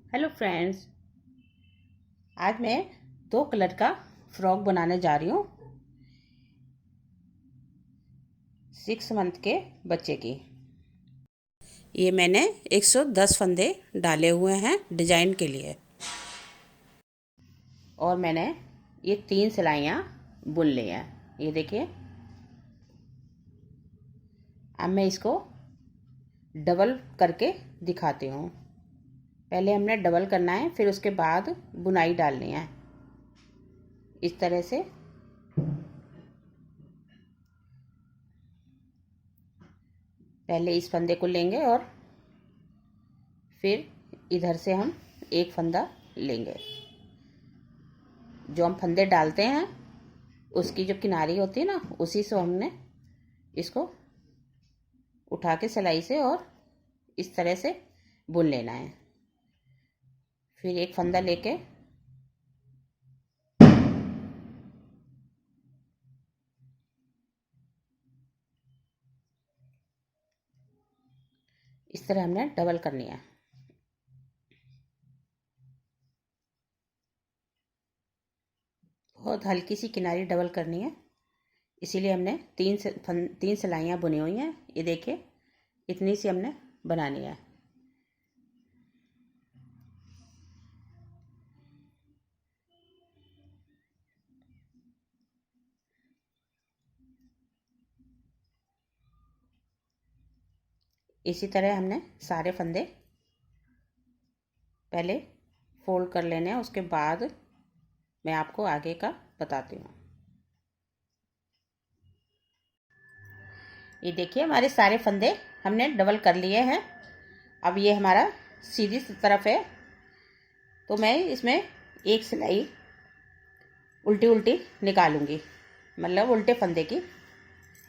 Hello friends, आज मैं 2 colour का फ्रॉक बनाने जा रही हूँ 6 मंथ के बच्चे की। ये मैंने 110 फंदे डाले हुए हैं डिजाइन के लिए और मैंने ये 3 सिलाइयाँ बुन ली हैं। ये देखिए, अब मैं इसको डबल करके दिखाती हूँ। पहले हमने डबल करना है, फिर उसके बाद बुनाई डालनी है। इस तरह से पहले इस फंदे को लेंगे और फिर इधर से हम एक फंदा लेंगे। जो हम फंदे डालते हैं उसकी जो किनारी होती है ना, उसी से हमने इसको उठा के सिलाई से और इस तरह से बुन लेना है। फिर एक फंदा लेके इस तरह हमने डबल करनी है। बहुत हल्की सी किनारी डबल करनी है, इसीलिए हमने तीन सिलाइयाँ बुनी हुई हैं। ये देखिए, इतनी सी हमने बनानी है। इसी तरह हमने सारे फंदे पहले फोल्ड कर लेने हैं, उसके बाद मैं आपको आगे का बताती हूँ। ये देखिए, हमारे सारे फंदे हमने डबल कर लिए हैं। अब ये हमारा सीधी तरफ है, तो मैं इसमें एक सिलाई उल्टी उल्टी निकालूंगी, मतलब उल्टे फंदे की।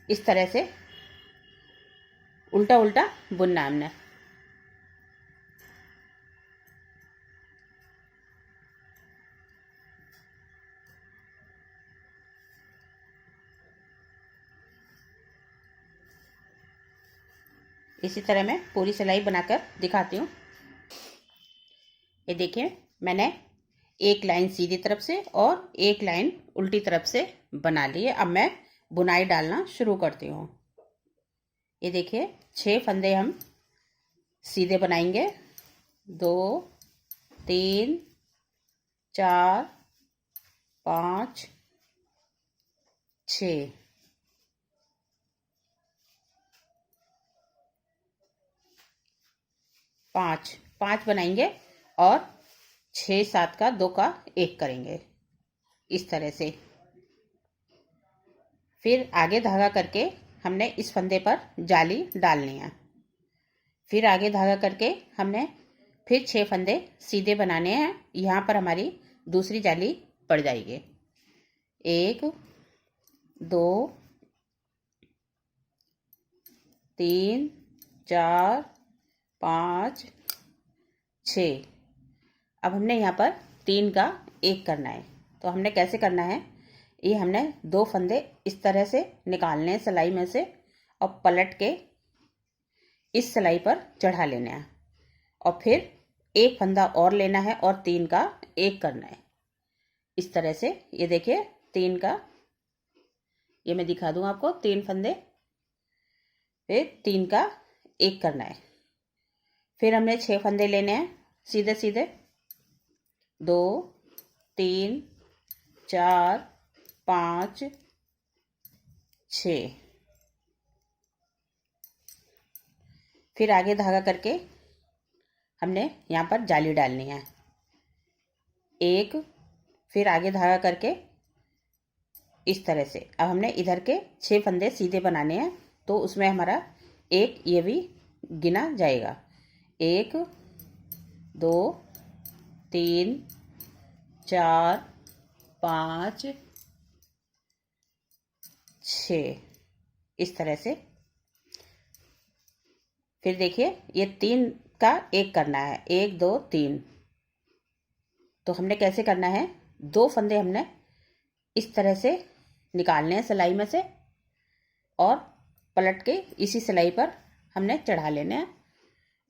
इस तरह से उल्टा उल्टा बुनना हमने। इसी तरह मैं पूरी सिलाई बनाकर दिखाती हूँ। ये देखिए, मैंने एक लाइन सीधी तरफ से और एक लाइन उल्टी तरफ से बना ली है। अब मैं बुनाई डालना शुरू करती हूँ। ये देखिए, 6 फंदे हम सीधे बनाएंगे। 2 3 4 5 6। पाँच पाँच बनाएंगे और 6 7 का 2 का 1 करेंगे, इस तरह से। फिर आगे धागा करके हमने इस फंदे पर जाली डालनी है। फिर आगे धागा करके हमने फिर 6 फंदे सीधे बनाने हैं। यहाँ पर हमारी दूसरी जाली पड़ जाएगी। 1 2 3 4 5 6। अब हमने यहाँ पर 3 का 1 करना है। तो हमने कैसे करना है, ये हमने 2 फंदे इस तरह से निकालने हैं सिलाई में से और पलट के इस सिलाई पर चढ़ा लेना है और फिर एक फंदा और लेना है और 3 का 1 करना है, इस तरह से। ये देखिए, 3 का, ये मैं दिखा दूँ आपको, 3 फंदे, फिर 3 का 1 करना है। फिर हमने 6 फंदे लेने हैं सीधे सीधे। 2 3 4 5 6। फिर आगे धागा करके हमने यहाँ पर जाली डालनी है। 1, फिर आगे धागा करके इस तरह से। अब हमने इधर के 6 फंदे सीधे बनाने हैं, तो उसमें हमारा 1 ये भी गिना जाएगा। 1 2 3 4 5 6, इस तरह से। फिर देखिए, ये 3 का 1 करना है, 1 2 3। तो हमने कैसे करना है, 2 फंदे हमने इस तरह से निकालने हैं सिलाई में से और पलट के इसी सिलाई पर हमने चढ़ा लेने हैं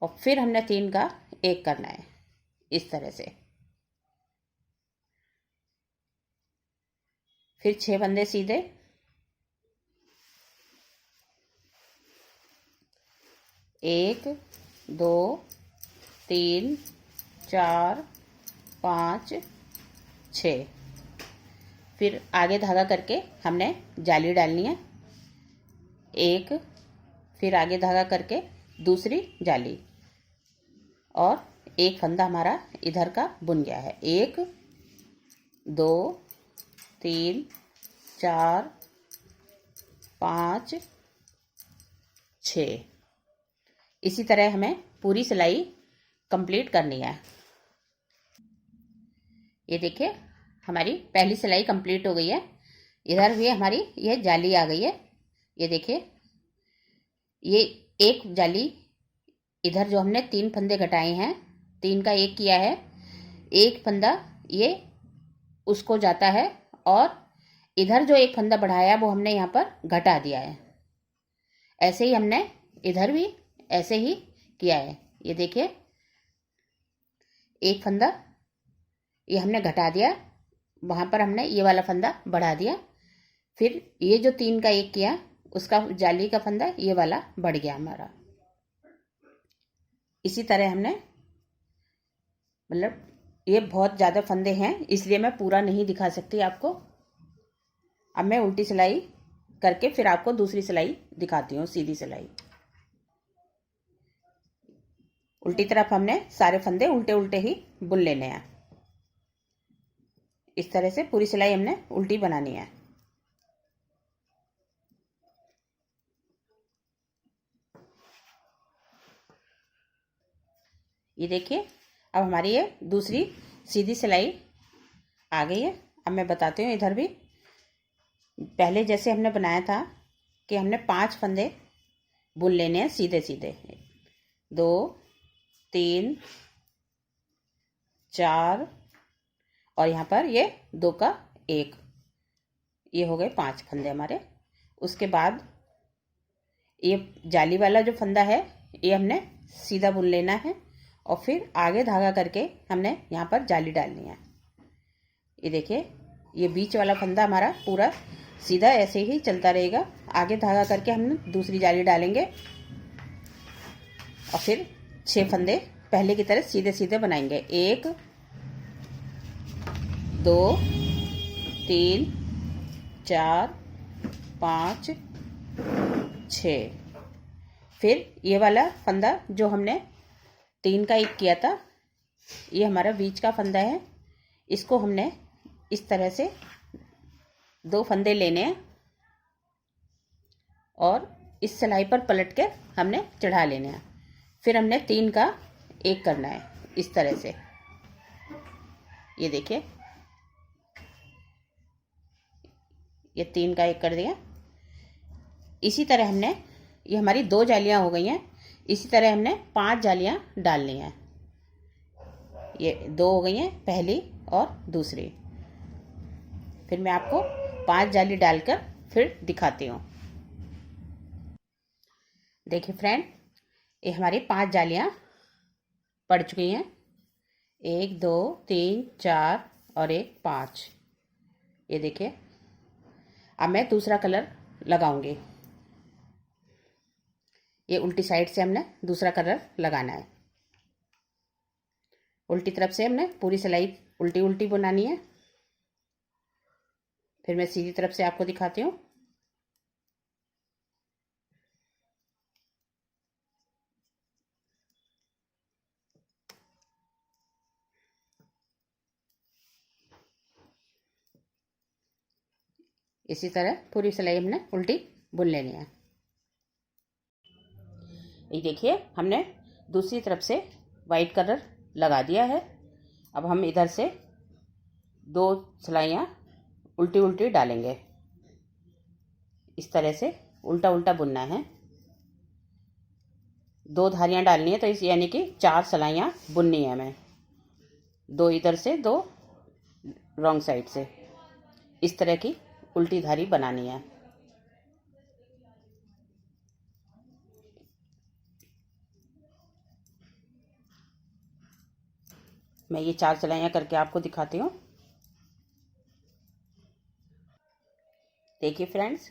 और फिर हमने 3 का 1 करना है, इस तरह से। फिर 6 फंदे सीधे, 1 2 3 4 5 6। फिर आगे धागा करके हमने जाली डालनी है, एक, फिर आगे धागा करके दूसरी जाली, और एक फंदा हमारा इधर का बुन गया है। 1 2 3 4 5 6। इसी तरह हमें पूरी सिलाई कंप्लीट करनी है। ये देखिए हमारी पहली सिलाई कंप्लीट हो गई है। इधर भी हमारी ये जाली आ गई है। ये देखिए, ये एक जाली इधर जो हमने 3 फंदे घटाए हैं, 3 का 1 किया है, एक फंदा ये उसको जाता है, और इधर जो एक फंदा बढ़ाया वो हमने यहाँ पर घटा दिया है। ऐसे ही हमने इधर भी ऐसे ही किया है। ये देखिए, एक फंदा ये हमने घटा दिया, वहाँ पर हमने ये वाला फंदा बढ़ा दिया, फिर ये जो 3 का 1 किया उसका जाली का फंदा ये वाला बढ़ गया हमारा। इसी तरह हमने, मतलब ये बहुत ज़्यादा फंदे हैं इसलिए मैं पूरा नहीं दिखा सकती आपको। अब मैं उल्टी सिलाई करके फिर आपको दूसरी सिलाई दिखाती हूँ, सीधी सिलाई। उल्टी तरफ हमने सारे फंदे उल्टे उल्टे ही बुन लेने हैं। इस तरह से पूरी सिलाई हमने उल्टी बनानी है। ये देखिए, अब हमारी ये दूसरी सीधी सिलाई आ गई है। अब मैं बताती हूँ, इधर भी पहले जैसे हमने बनाया था कि हमने 5 फंदे बुन लेने हैं सीधे सीधे। 2 3 4, और यहाँ पर ये 2 का 1, ये हो गए 5 फंदे हमारे। उसके बाद ये जाली वाला जो फंदा है ये हमने सीधा बुन लेना है, और फिर आगे धागा करके हमने यहाँ पर जाली डालनी है। ये देखिए, ये बीच वाला फंदा हमारा पूरा सीधा ऐसे ही चलता रहेगा। आगे धागा करके हम दूसरी जाली डालेंगे, और फिर 6 फंदे पहले की तरह सीधे सीधे बनाएंगे। 1 2 3 4 5 6। फिर ये वाला फंदा जो हमने 3 का 1 किया था, ये हमारा बीच का फंदा है। इसको हमने इस तरह से 2 फंदे लेने हैं, और इस सिलाई पर पलट कर हमने चढ़ा लेने हैं। फिर हमने 3 का 1 करना है इस तरह से। ये देखिए, ये 3 का 1 कर दिया। इसी तरह हमने, ये हमारी 2 जालियां हो गई हैं, इसी तरह हमने 5 जालियां डालनी हैं। ये 2 हो गई हैं, पहली और दूसरी। फिर मैं आपको 5 जाली डालकर फिर दिखाती हूँ। देखिए फ्रेंड, ये हमारी 5 जालियाँ पड़ चुकी हैं। 1 2 3 4 और 1 5। ये देखिए, अब मैं दूसरा कलर लगाऊंगी। ये उल्टी साइड से हमने दूसरा कलर लगाना है। उल्टी तरफ से हमने पूरी सिलाई उल्टी उल्टी बनानी है। फिर मैं सीधी तरफ से आपको दिखाती हूँ। इसी तरह पूरी सिलाई हमने उल्टी बुन लेनी है। ये देखिए, हमने दूसरी तरफ से वाइट कलर लगा दिया है। अब हम इधर से 2 सिलाइयाँ उल्टी उल्टी डालेंगे। इस तरह से उल्टा उल्टा बुनना है। 2 धारियाँ डालनी है, तो इस यानी कि 4 सिलाइयाँ बुननी है हमें। 2 इधर से, 2 रॉन्ग साइड से, इस तरह की उल्टी धारी बनानी है। मैं ये 4 सिलाइयाँ करके आपको दिखाती हूँ। देखिए फ्रेंड्स,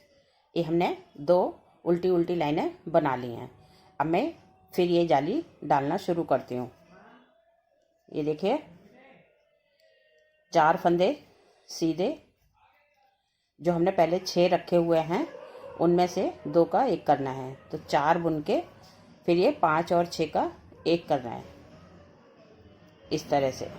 ये हमने 2 उल्टी उल्टी लाइनें बना ली हैं। अब मैं फिर ये जाली डालना शुरू करती हूँ। ये देखिए 4 फंदे सीधे, जो हमने पहले 6 रखे हुए हैं उनमें से 2 का 1 करना है। तो 4 बुन के फिर ये 5 और 6 का 1 करना है, इस तरह से।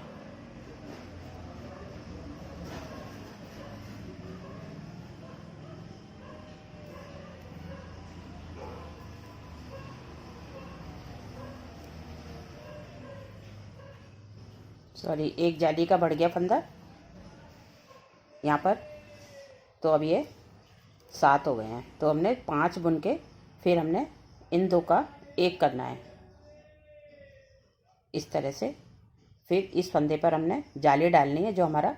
सॉरी, एक जाली का बढ़ गया फंदा यहाँ पर, तो अब ये 7 हो गए हैं। तो हमने 5 बुन के फिर हमने इन 2 का 1 करना है, इस तरह से। फिर इस फंदे पर हमने जाली डालनी है जो हमारा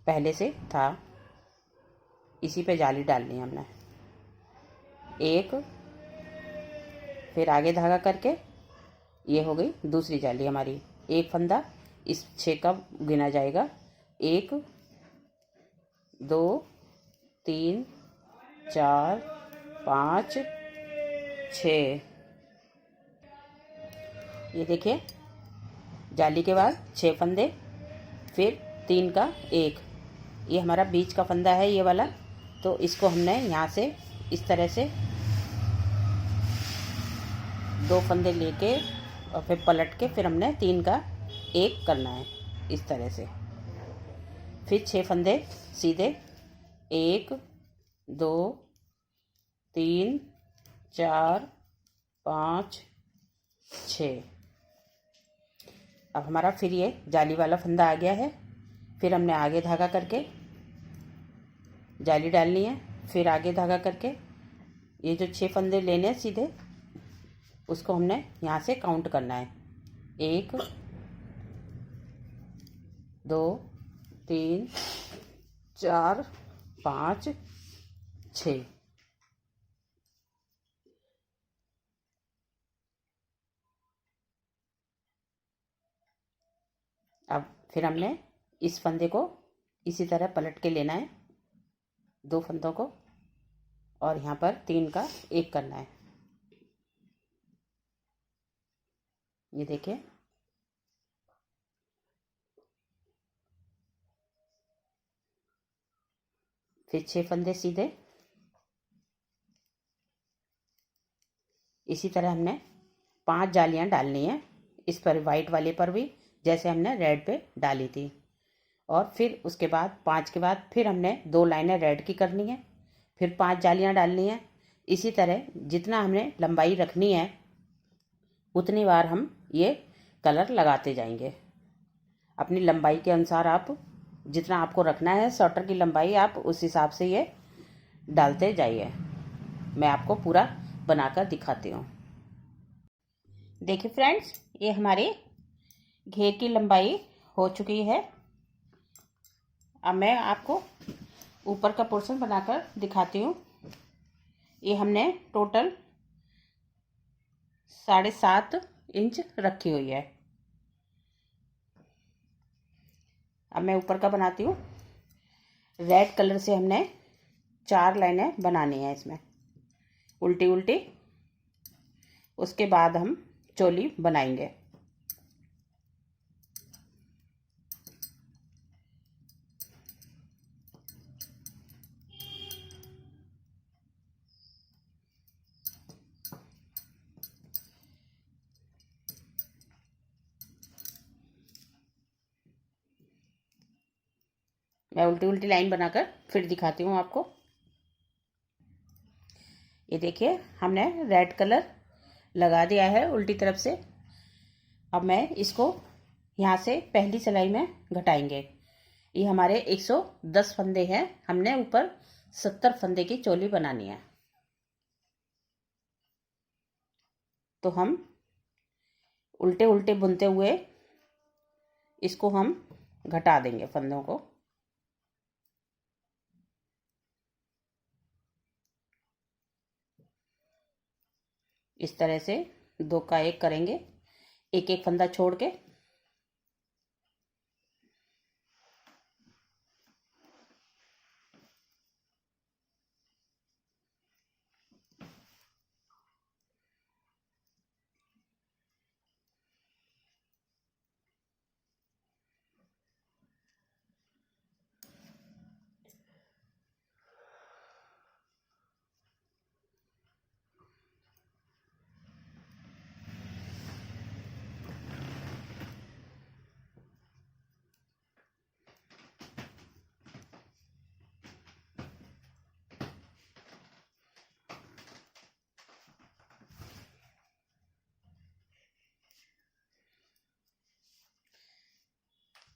पहले से था, इसी पे जाली डालनी है हमने। 1, फिर आगे धागा करके ये हो गई दूसरी जाली हमारी। 1 फंदा इस 6 का गिना जाएगा। 1, 2, 3, 4, 5, 6। ये देखिए जाली के बाद 6 फंदे, फिर 3 का 1। ये हमारा बीच का फंदा है ये वाला, तो इसको हमने यहाँ से इस तरह से 2 फंदे लेके और फिर पलट के फिर हमने 3 का 1 करना है, इस तरह से। फिर 6 फंदे सीधे, 1, 2, 3, 4, 5, 6। अब हमारा फिर ये जाली वाला फंदा आ गया है। फिर हमने आगे धागा करके जाली डालनी है, फिर आगे धागा करके ये जो 6 फंदे लेने हैं सीधे, उसको हमने यहाँ से काउंट करना है। 1, 2, 3, 4, 5, 6। अब फिर हमने इस फंदे को इसी तरह पलट के लेना है, 2 फंदों को, और यहाँ पर 3 का 1 करना है। ये देखिए फिर 6 फंदे सीधे, इसी तरह हमने 5 जालियाँ डालनी हैं इस पर, वाइट वाले पर भी, जैसे हमने रेड पे डाली थी। और फिर उसके बाद 5 के बाद फिर हमने 2 लाइनें रेड की करनी है, फिर 5 जालियाँ डालनी है। इसी तरह जितना हमने लंबाई रखनी है उतनी बार हम ये कलर लगाते जाएंगे। अपनी लंबाई के अनुसार आप जितना आपको रखना है स्वेटर की लंबाई, आप उस हिसाब से ये डालते जाइए। मैं आपको पूरा बनाकर दिखाती हूँ। देखिए फ्रेंड्स, ये हमारी घेर की लंबाई हो चुकी है। अब मैं आपको ऊपर का पोर्शन बनाकर दिखाती हूँ। ये हमने टोटल 7.5 इंच रखी हुई है। अब मैं ऊपर का बनाती हूँ। रेड कलर से हमने 4 लाइनें बनानी है इसमें, उल्टी उल्टी। उसके बाद हम चोली बनाएंगे। मैं उल्टी उल्टी लाइन बनाकर फिर दिखाती हूँ आपको। ये देखिए हमने रेड कलर लगा दिया है उल्टी तरफ से। अब मैं इसको यहाँ से पहली सिलाई में घटाएंगे। ये हमारे 110 फंदे हैं, हमने ऊपर 70 फंदे की चोली बनानी है। तो हम उल्टे उल्टे बुनते हुए इसको हम घटा देंगे फंदों को। इस तरह से 2 का 1 करेंगे, एक एक फंदा छोड़ के।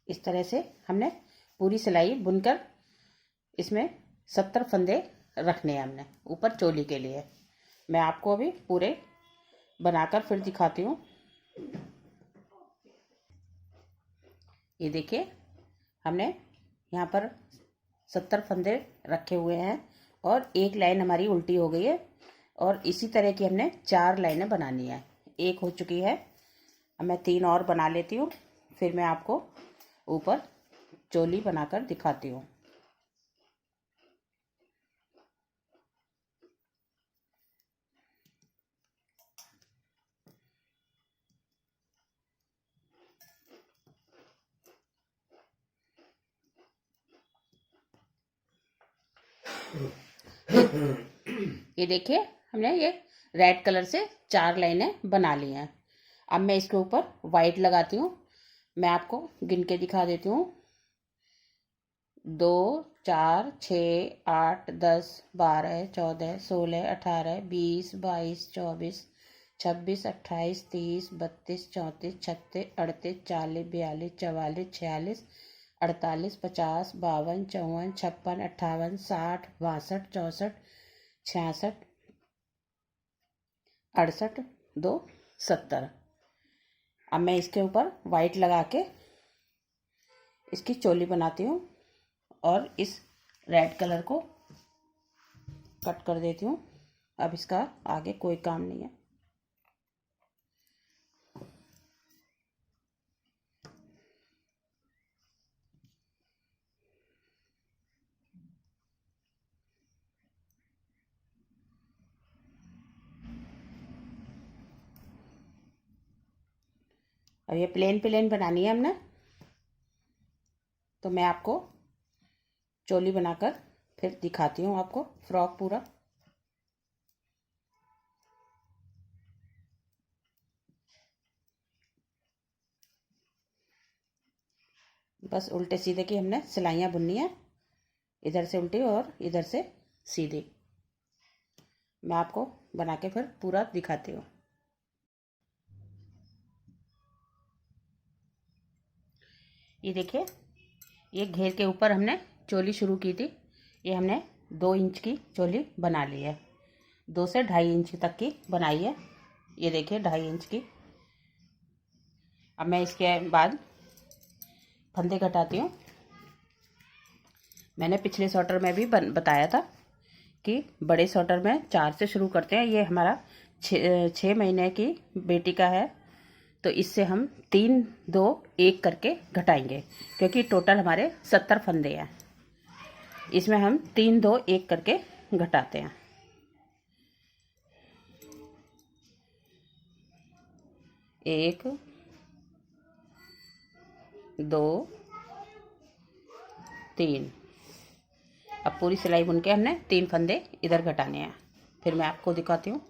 इस तरह से हमने पूरी सिलाई बुनकर इसमें 70 फंदे रखने हैं हमने ऊपर चोली के लिए। मैं आपको अभी पूरे बनाकर फिर दिखाती हूँ। ये देखिए, हमने यहाँ पर 70 फंदे रखे हुए हैं और एक लाइन हमारी उल्टी हो गई है और इसी तरह की हमने 4 लाइनें बनानी है। एक हो चुकी है, अब मैं 3 और बना लेती हूँ, फिर मैं आपको ऊपर चोली बनाकर दिखाती हूँ। ये देखिए, हमने ये रेड कलर से 4 लाइनें बना ली हैं। अब मैं इसके ऊपर वाइट लगाती हूँ। मैं आपको गिन के दिखा देती हूँ। 2, 4, 6, 8, 10, 12, 14, 16, 18, 20, 22, 24, 26, 28, 30, 32, 34, 36, 38, 40, 42, 44, 46, 48, 50, 52, 54, 56, 58, 60, 62, 64, 66, 68, 2, 70। अब मैं इसके ऊपर वाइट लगा के इसकी चोली बनाती हूँ और इस रेड कलर को कट कर देती हूँ। अब इसका आगे कोई काम नहीं है। अब ये प्लेन प्लेन बनानी है हमने, तो मैं आपको चोली बनाकर फिर दिखाती हूँ आपको फ्रॉक पूरा। बस उल्टे सीधे की हमने सिलाइयाँ बुननी है, इधर से उल्टी और इधर से सीधी। मैं आपको बना के फिर पूरा दिखाती हूँ। ये देखिए, ये घेर के ऊपर हमने चोली शुरू की थी। ये हमने 2 इंच की चोली बना ली है, 2 से 2.5 इंच तक की बनाई है। ये देखिए 2.5 इंच की। अब मैं इसके बाद फंदे घटाती हूँ। मैंने पिछले स्वेटर में भी बताया था कि बड़े स्वेटर में 4 से शुरू करते हैं। ये हमारा 6 महीने की बेटी का है, तो इससे हम 3, 2, 1 करके घटाएंगे, क्योंकि टोटल हमारे 70 फंदे हैं। इसमें हम 3, 2, 1 करके घटाते हैं। 1, 2, 3। अब पूरी सिलाई बुन के हमने 3 फंदे इधर घटाने हैं। फिर मैं आपको दिखाती हूँ।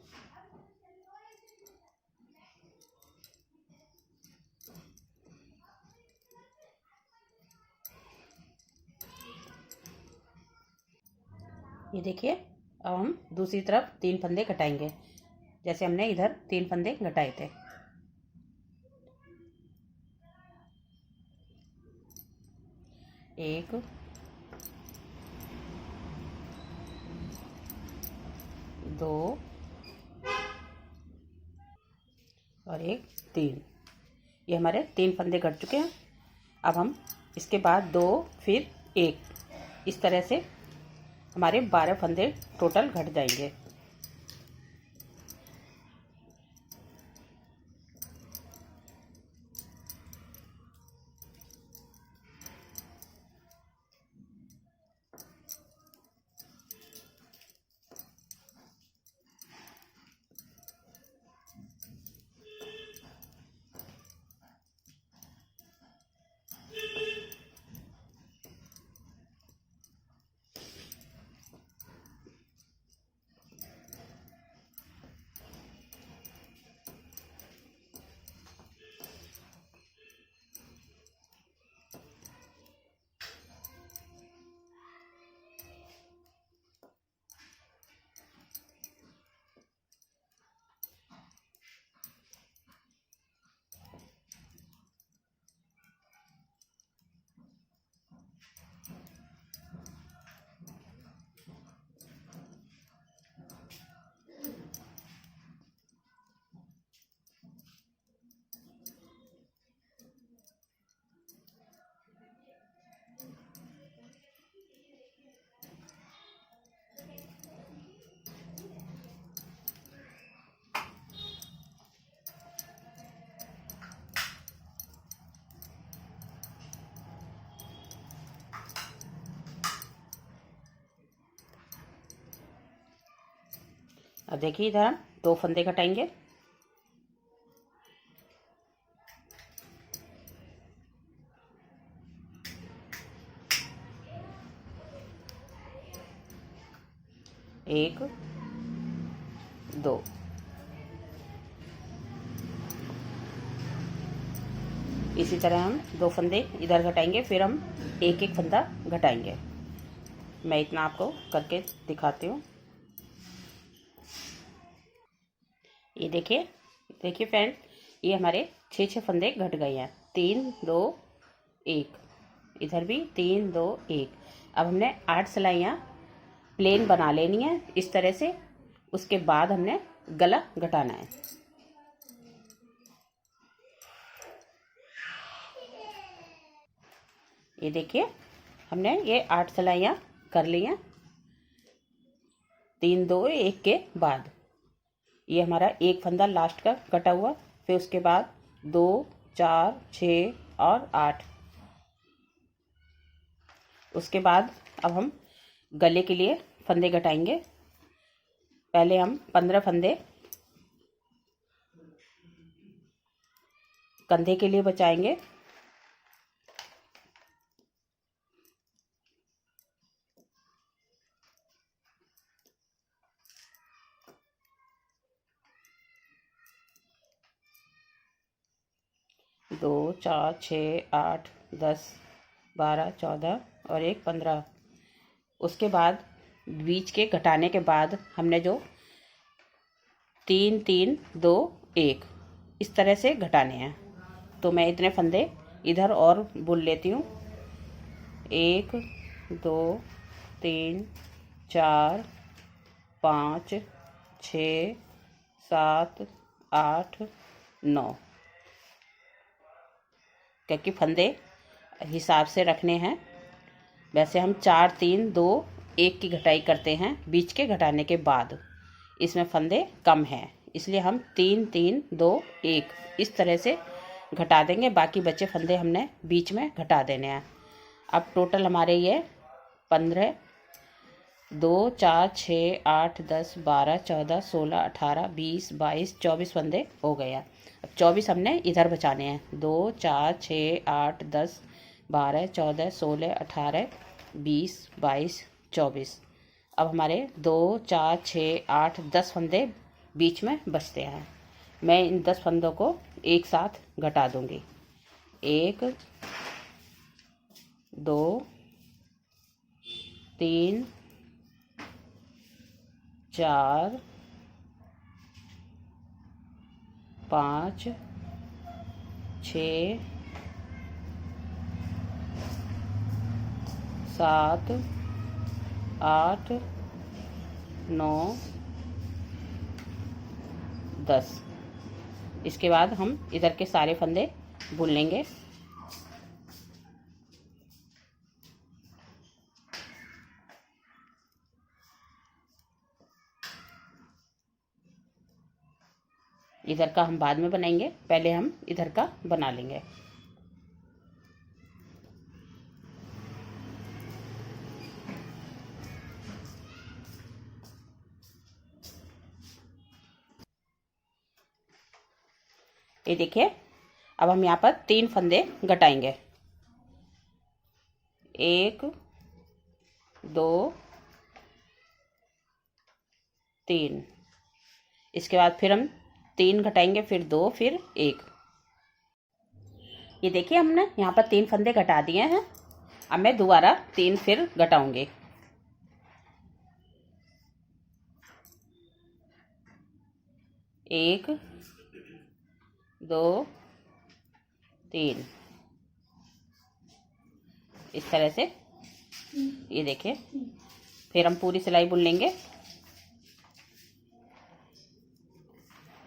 ये देखिए, अब हम दूसरी तरफ 3 फंदे घटाएंगे, जैसे हमने इधर 3 फंदे घटाए थे। 1, 2 और 1, 3। ये हमारे 3 फंदे घट चुके हैं। अब हम इसके बाद 2, फिर 1, इस तरह से हमारे 12 फंदे टोटल घट जाएंगे। अब देखिए इधर हम 2 फंदे घटाएंगे। एक, 2। इसी तरह हम 2 फंदे इधर घटाएंगे, फिर हम एक एक फंदा घटाएंगे। मैं इतना आपको करके दिखाती हूँ। ये देखिए देखिए फ्रेंड, ये हमारे 6 फंदे घट गए हैं। 3, 2, 1। इधर भी 3, 2, 1। अब हमने 8 सिलाइयाँ प्लेन बना लेनी है इस तरह से। उसके बाद हमने गला घटाना है। ये देखिए हमने ये 8 सिलाइयाँ कर ली हैं 3, 2, 1 के बाद। ये हमारा एक फंदा लास्ट का कटा हुआ, फिर उसके बाद 2, 4, 6 और 8। उसके बाद अब हम गले के लिए फंदे घटाएंगे। पहले हम 15 फंदे कंधे के लिए बचाएंगे। दो, 4, 6, 8, 10, 12, 14 और 1, 15। उसके बाद बीच के घटाने के बाद हमने जो 3, 3, 2, 1 इस तरह से घटाने हैं। तो मैं इतने फंदे इधर और बुन लेती हूँ। 1, 2, 3, 4, 5, 6, 7, 8, 9, क्योंकि फंदे हिसाब से रखने हैं। वैसे हम 4, 3, 2, 1 की घटाई करते हैं बीच के घटाने के बाद। इसमें फंदे कम हैं, इसलिए हम 3, 3, 2, 1 इस तरह से घटा देंगे। बाकी बचे फंदे हमने बीच में घटा देने हैं। अब टोटल हमारे ये 15, 2, 4, 6, 8, 10, 12, 14, 16, 18, 20, 22, 24 फंदे हो गए हैं। अब 24 हमने इधर बचाने हैं। 2, 4, 6, 8, 10, 12, 14, 16, 18, 20, 22, 24। अब हमारे 2, 4, 6, 8, 10 फंदे बीच में बचते हैं। मैं इन 10 फंदों को एक साथ घटा दूंगी। 1, 2, 3, 4, 5, 6, 7, 8, 9, 10। इसके बाद हम इधर के सारे फंदे बुन लेंगे। इधर का हम बाद में बनाएंगे, पहले हम इधर का बना लेंगे। ये देखिए अब हम यहाँ पर 3 फंदे घटाएंगे। 1, 2, 3। इसके बाद फिर हम 3 घटाएंगे, फिर 2, फिर 1। ये देखिए हमने यहाँ पर 3 फंदे घटा दिए हैं। अब मैं दोबारा 3 फिर घटाऊंगी। 1, 2, 3 इस तरह से। ये देखिए फिर हम पूरी सिलाई बुन लेंगे।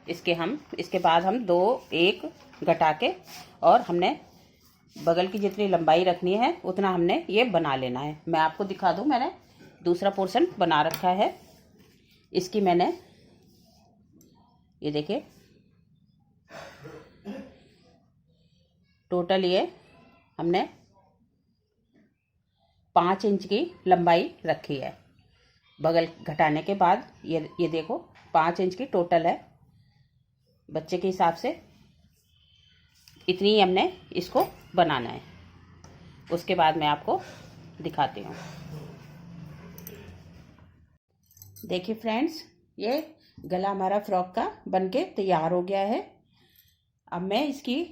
इसके बाद हम 2, 1 घटा के और हमने बगल की जितनी लंबाई रखनी है उतना हमने ये बना लेना है। मैं आपको दिखा दूं, मैंने दूसरा पोर्शन बना रखा है। इसकी मैंने ये देखिए टोटल ये हमने 5 इंच की लंबाई रखी है। बगल घटाने के बाद ये देखो 5 इंच की टोटल है। बच्चे के हिसाब से इतनी ही हमने इसको बनाना है। उसके बाद मैं आपको दिखाती हूँ। देखिए फ्रेंड्स, ये गला हमारा फ्रॉक का बनके तैयार हो गया है। अब मैं इसकी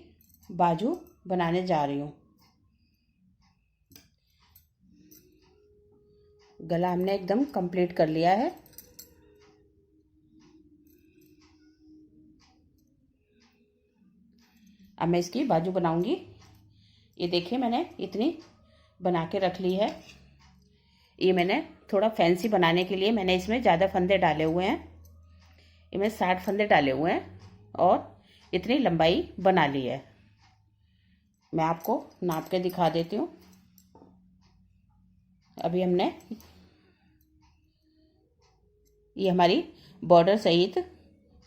बाजू बनाने जा रही हूँ। गला हमने एकदम कंप्लीट कर लिया है। अब मैं इसकी बाजू बनाऊंगी। ये देखिए मैंने इतनी बना के रख ली है। ये मैंने थोड़ा फैंसी बनाने के लिए मैंने इसमें ज़्यादा फंदे डाले हुए हैं। ये मैं 60 फंदे डाले हुए हैं और इतनी लंबाई बना ली है। मैं आपको नाप के दिखा देती हूँ। अभी हमने ये हमारी बॉर्डर सहित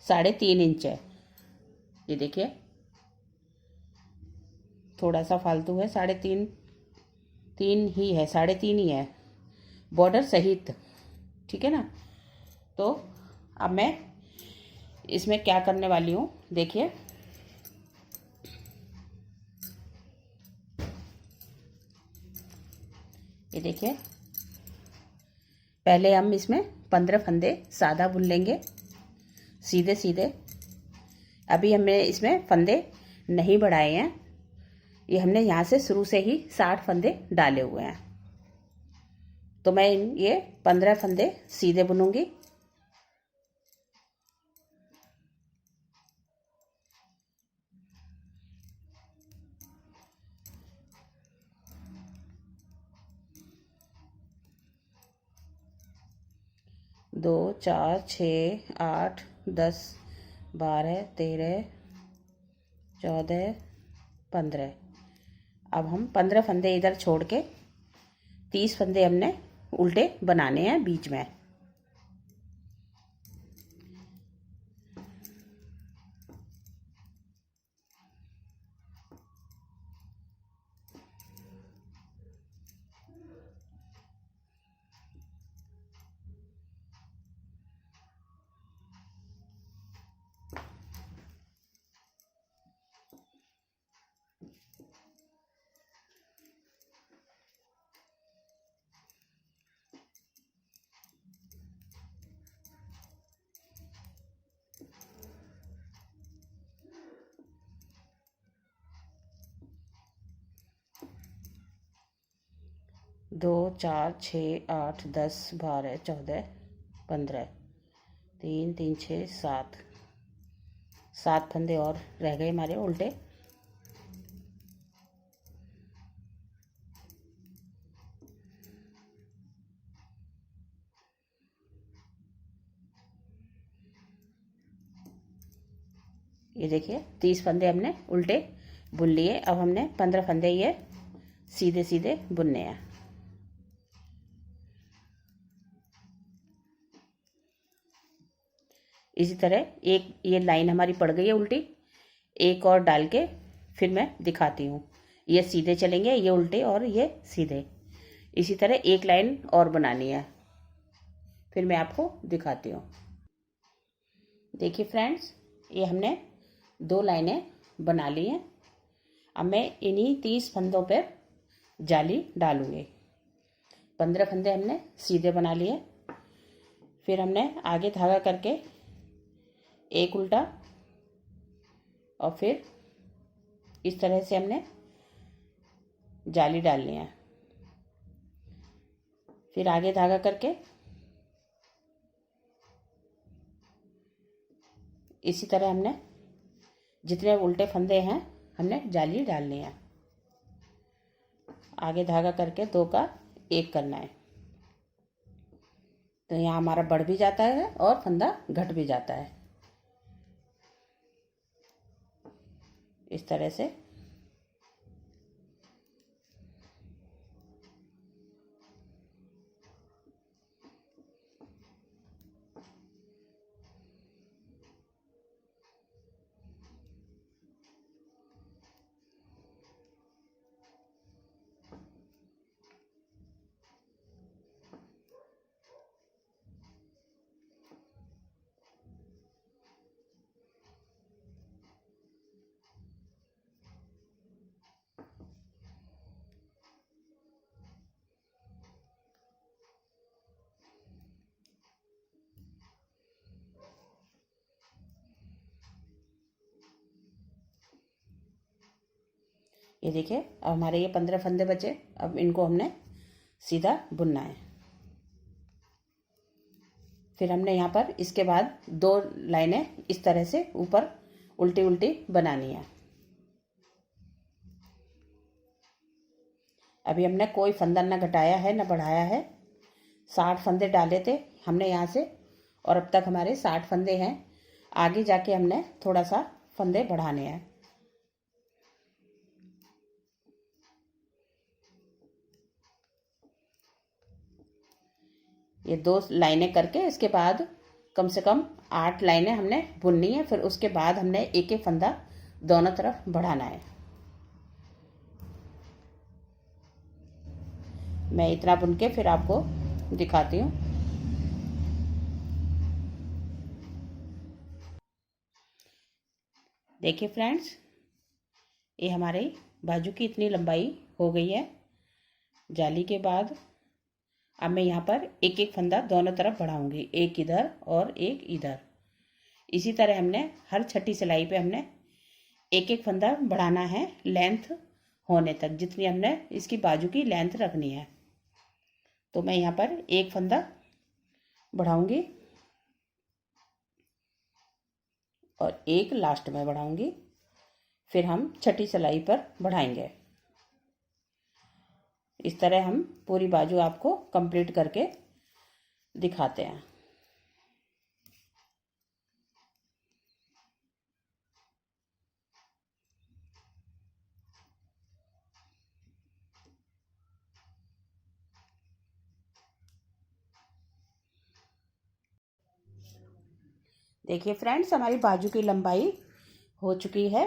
3.5 इंच है। ये देखिए थोड़ा सा फालतू है, 3.5 3 ही है, 3.5 ही है बॉर्डर सहित, ठीक है ना। तो अब मैं इसमें क्या करने वाली हूँ देखिए। ये देखिए पहले हम इसमें 15 फंदे सादा बुन लेंगे सीधे सीधे। अभी हमने इसमें फंदे नहीं बढ़ाए हैं। ये हमने यहाँ से शुरू से ही 60 फंदे डाले हुए हैं। तो मैं ये 15 फंदे सीधे बुनूंगी। दो, 4, 6, 8, 10, 12, 13, 14, 15। अब हम 15 फंदे इधर छोड़ के 30 फंदे हमने उल्टे बनाने हैं बीच में। दो, 4, 6, 8, 10, 12, 14, 15, 3, 3, 6, 7, 7 फंदे और रह गए हमारे उल्टे। ये देखिए 30 फंदे हमने उल्टे बुन लिए। अब हमने 15 फंदे ये सीधे सीधे बुनने हैं। इसी तरह एक ये लाइन हमारी पड़ गई है उल्टी, एक और डाल के फिर मैं दिखाती हूँ। ये सीधे चलेंगे, ये उल्टे और ये सीधे। इसी तरह एक लाइन और बनानी है, फिर मैं आपको दिखाती हूँ। देखिए फ्रेंड्स, ये हमने 2 लाइनें बना ली हैं। अब मैं इन्हीं 30 फंदों पर जाली डालूंगी। 15 फंदे हमने सीधे बना लिए। फिर हमने आगे धागा करके एक उल्टा और फिर इस तरह से हमने जाली डालनी है। फिर आगे धागा करके इसी तरह हमने जितने उल्टे फंदे हैं हमने जाली डालनी है। आगे धागा करके 2 का 1 करना है। तो यहाँ हमारा बढ़ भी जाता है और फंदा घट भी जाता है इस तरह से। ये देखिए अब हमारे ये 15 फंदे बचे। अब इनको हमने सीधा बुनना है। फिर हमने यहाँ पर इसके बाद 2 लाइनें इस तरह से ऊपर उल्टी उल्टी बनानी है। अभी हमने कोई फंदा न घटाया है न बढ़ाया है। 60 फंदे डाले थे हमने यहाँ से, और अब तक हमारे 60 फंदे हैं। आगे जाके हमने थोड़ा सा फंदे बढ़ाने हैं। ये 2 लाइनें करके इसके बाद कम से कम 8 लाइनें हमने बुननी है। फिर उसके बाद हमने एक एक फंदा दोनों तरफ बढ़ाना है। मैं इतना बुन के फिर आपको दिखाती हूँ। देखिए फ्रेंड्स, ये हमारी बाजू की इतनी लंबाई हो गई है। जाली के बाद अब मैं यहाँ पर एक एक फंदा दोनों तरफ बढ़ाऊंगी, एक इधर और एक इधर। इसी तरह हमने हर छठी सिलाई पे हमने एक एक फंदा बढ़ाना है लेंथ होने तक, जितनी हमने इसकी बाजू की लेंथ रखनी है। तो मैं यहाँ पर एक फंदा बढ़ाऊंगी और एक लास्ट में बढ़ाऊंगी। फिर हम छठी सिलाई पर बढ़ाएंगे। इस तरह हम पूरी बाजू आपको कंप्लीट करके दिखाते हैं। देखिए फ्रेंड्स, हमारी बाजू की लंबाई हो चुकी है।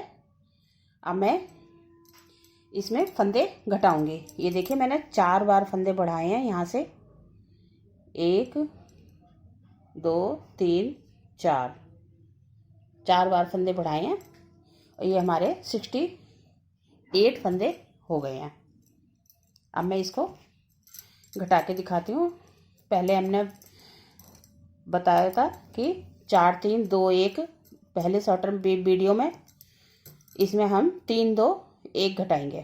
अब मैं इसमें फंदे घटाऊंगी। ये देखिए मैंने 4 बार फंदे बढ़ाए हैं यहाँ से। 1 2 3 4 बार फंदे बढ़ाए हैं और ये हमारे 68 फंदे हो गए हैं। अब मैं इसको घटा के दिखाती हूँ। पहले हमने बताया था कि 4 3 2 1 पहले सॉर्टर वीडियो में, इसमें हम 3 2 1 घटाएंगे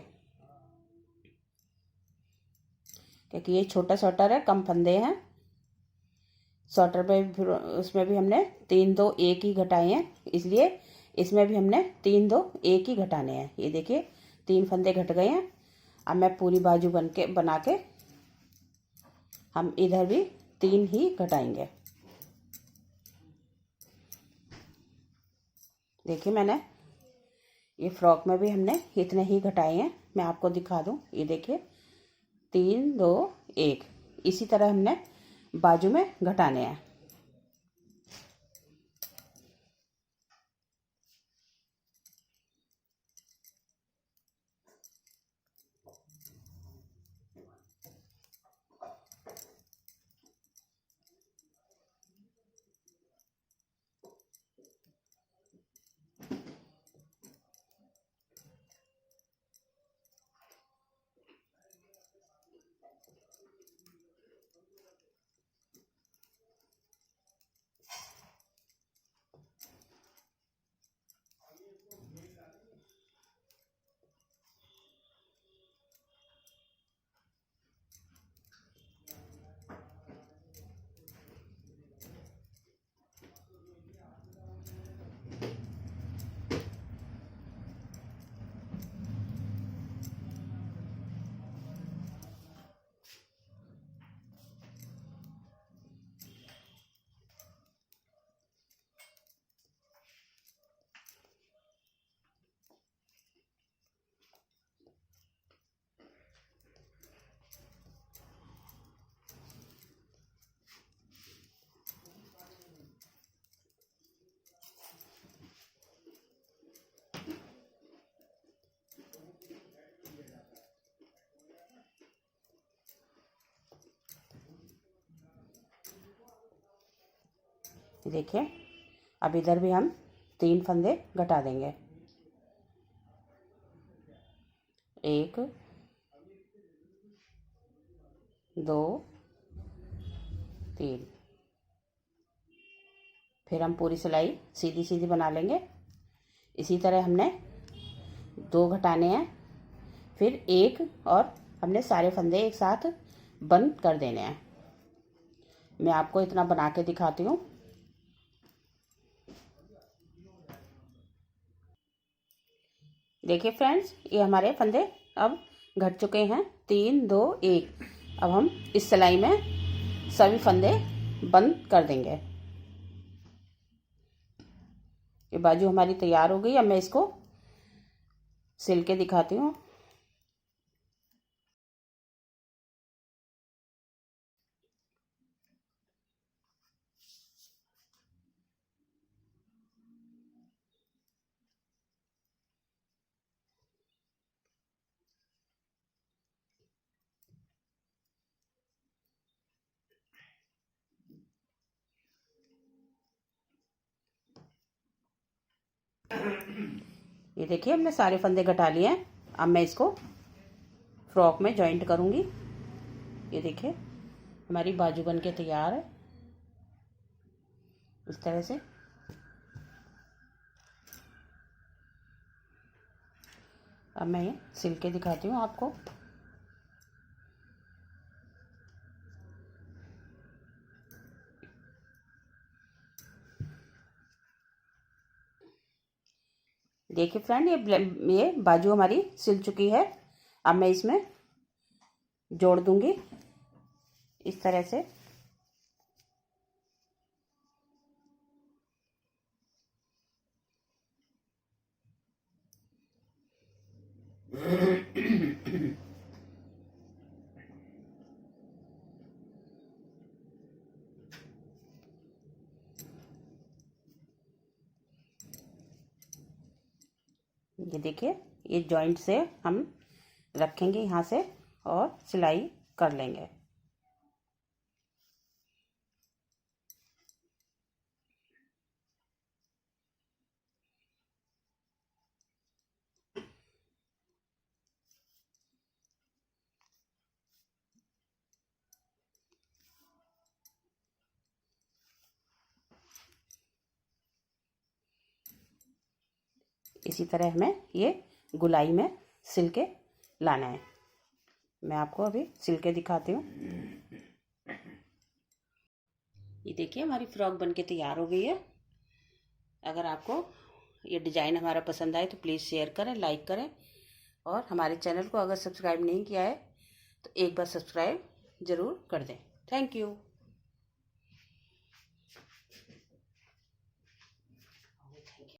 क्योंकि ये छोटा सॉर्टर है, कम फंदे हैं। सॉर्टर पे फिर उसमें भी हमने 3 2 1 ही घटाए हैं, इसलिए इसमें भी हमने 3 2 1 ही घटाने हैं। ये देखिए 3 फंदे घट गए हैं। अब मैं पूरी बाजू बना के हम इधर भी 3 ही घटाएंगे। देखिए मैंने ये फ्रॉक में भी हमने इतने ही घटाए हैं। मैं आपको दिखा दूं, ये देखिए 3 2 1। इसी तरह हमने बाजू में घटाने हैं। देखिए अब इधर भी हम 3 फंदे घटा देंगे। 1 2 3। फिर हम पूरी सिलाई सीधी सीधी बना लेंगे। इसी तरह हमने 2 घटाने हैं। फिर एक और हमने सारे फंदे एक साथ बंद कर देने हैं। मैं आपको इतना बना के दिखाती हूँ। देखिए फ्रेंड्स, ये हमारे फंदे अब घट चुके हैं, 3 2 1। अब हम इस सिलाई में सभी फंदे बंद कर देंगे। ये बाजू हमारी तैयार हो गई। अब मैं इसको सिल के दिखाती हूँ। ये देखिए, हमने सारे फंदे घटा लिए हैं। अब मैं इसको फ्रॉक में जॉइंट करूँगी। ये देखिए, हमारी बाजू बन के तैयार है इस तरह से। अब मैं ये सिल के दिखाती हूँ आपको। देखिए फ्रेंड, ये बाजू हमारी सिल चुकी है। अब मैं इसमें जोड़ दूंगी इस तरह से। ये देखिए, ये जॉइंट से हम रखेंगे यहाँ से और सिलाई कर लेंगे। इसी तरह हमें ये गुलाई में सिल के लाना है। मैं आपको अभी सिल के दिखाती हूँ। ये देखिए, हमारी फ्रॉक बनके तैयार हो गई है। अगर आपको ये डिज़ाइन हमारा पसंद आए तो प्लीज़ शेयर करें, लाइक करें, और हमारे चैनल को अगर सब्सक्राइब नहीं किया है तो एक बार सब्सक्राइब ज़रूर कर दें। Thank you.